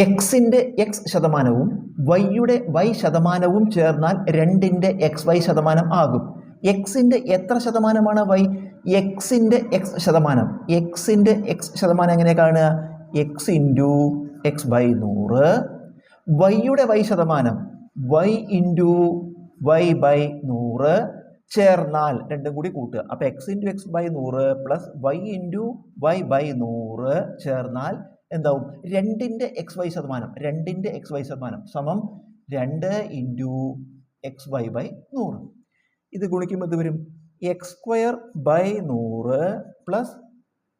എക്സിൻ്റെ എക്സ് ശതമാനവും വൈയുടെ വൈ ശതമാനവും ചേർന്നാൽ 2ൻ്റെ എക്സ് വൈ ശതമാനം ആകും. എക്സിൻ്റെ എത്ര ശതമാനമാണ് വൈ? എക്സിൻ്റെ എക്സ് ശതമാനം. എക്സിൻ്റെ എക്സ് ശതമാനം എങ്ങനെ കാണുക? X into x by 100. വൈയുടെ വൈ ശതമാനം വൈ ഇൻറ്റു വൈ ബൈ 100 ചേർന്നാൽ രണ്ടും കൂടി കൂട്ടുക. അപ്പോൾ x into x by 100 plus y into y by 100 ചേർന്നാൽ എന്താവും? 2ൻ്റെ എക്സ് വൈ ശതമാനം. 2ൻ്റെ എക്സ് വൈ ശതമാനം സമം 2 ഇൻറ്റു എക്സ് വൈ ബൈ 100. ഇത് ഗുണിക്കുമ്പോൾ ഇത് വരും x square by 100 plus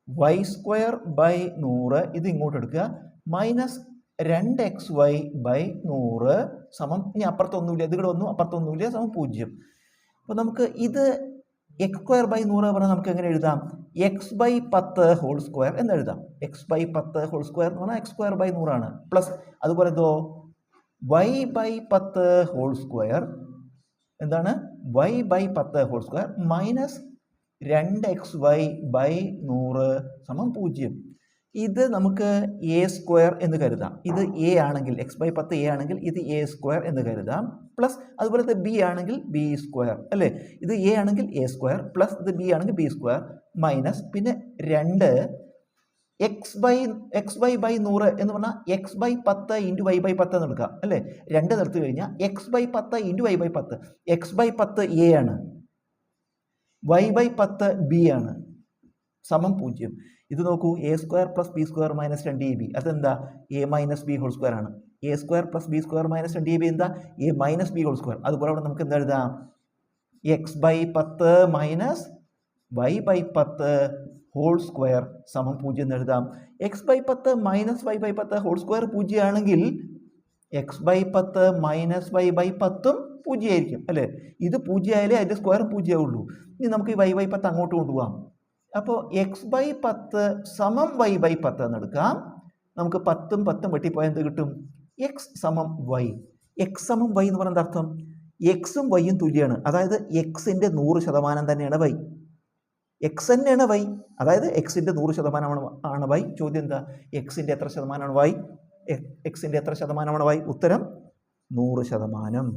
y square by 100. ഇത് ഇങ്ങോട്ട് എടുക്കുക. മൈനസ് 2xy ബൈ 100 സമം, ഇനി അപ്പുറത്തൊന്നുമില്ല, ഇത് ഇവിടെ ഒന്നും അപ്പുറത്തൊന്നുമില്ല, സമം 0. അപ്പോൾ നമുക്ക് ഇത് എക്സ് സ്ക്വയർ ബൈ 100 പറഞ്ഞാൽ നമുക്ക് എങ്ങനെ എഴുതാം? എക്സ് ബൈ 10 ഹോൾ സ്ക്വയർ എന്ന് എഴുതാം. എക്സ് ബൈ 10 ഹോൾ സ്ക്വയർ എന്ന് പറഞ്ഞാൽ എക്സ് സ്ക്വയർ ബൈ 100 ആണ്. പ്ലസ് അതുപോലെ എന്തോ വൈ ബൈ 10 ഹോൾ സ്ക്വയർ എന്താണ്? Y by 10 whole square minus 2xy by 100 സമം 0. ഇത് നമുക്ക് എ സ്ക്വയർ എന്ന് കരുതാം. ഇത് എ ആണെങ്കിൽ എക്സ് ബൈ 10 എ ആണെങ്കിൽ ഇത് എ സ്ക്വയർ എന്ന് കരുതാം. പ്ലസ് അതുപോലെ ബി ആണെങ്കിൽ ബി സ്ക്വയർ അല്ലേ? ഇത് എ ആണെങ്കിൽ എ സ്ക്വയർ പ്ലസ് ഇത് ബി ആണെങ്കിൽ ബി സ്ക്വയർ മൈനസ് പിന്നെ 2 എക്സ് വൈ ബൈ 100 എന്ന് പറഞ്ഞാൽ x by 10 into y by 10 എന്ന് എടുക്കാം അല്ലേ? 2 നിർത്തി കഴിഞ്ഞാൽ x by 10 into y by 10. X by 10 a ആണ്, വൈ ബൈ 10 ബി ആണ്, സമം 0. ഇത് നോക്കൂ, a square plus b square minus 2ab. അതെന്താ? A minus b whole square ആണ്. A square plus b square minus 2ab എന്താ? A minus b whole square. അതുപോലെ അവിടെ നമുക്ക് എന്താ എഴുതാം? X by 10 minus y by 10 whole square സമം 0 എന്ന് എഴുതാം. X by 10 minus y by 10 whole square 0 ആണെങ്കിൽ x by 10 minus y by 10ഉം 0 ആയിരിക്കും അല്ലേ? ഇത് 0 ആയാലേ അതിൻ്റെ സ്ക്വയറും 0 ആവുള്ളൂ. ഇനി നമുക്ക് ഈ വൈ ബൈ 10 അങ്ങോട്ട് കൊണ്ടുപോകാം. അപ്പോൾ എക്സ് ബൈ 10 സമം വൈ ബൈ 10 എന്ന് എടുക്കാം. നമുക്ക് 10ഉം 10ഉം വെട്ടിപ്പോയാൽ എന്ത് കിട്ടും? എക്സ് സമം വൈ. എക്സ് സമം വൈ എന്ന് പറയുന്നത് അർത്ഥം എക്സും വൈയും തുല്യമാണ്. അതായത് എക്സിൻ്റെ 100% തന്നെയാണ് വൈ. എക്സ് തന്നെയാണ് വൈ, അതായത് എക്സിൻ്റെ 100% ആണ് വൈ. ചോദ്യം എന്താ? എക്സിൻ്റെ എത്ര ശതമാനമാണ് വൈ? എക്സിൻ്റെ എത്ര ശതമാനമാണ് വൈ? ഉത്തരം 100%.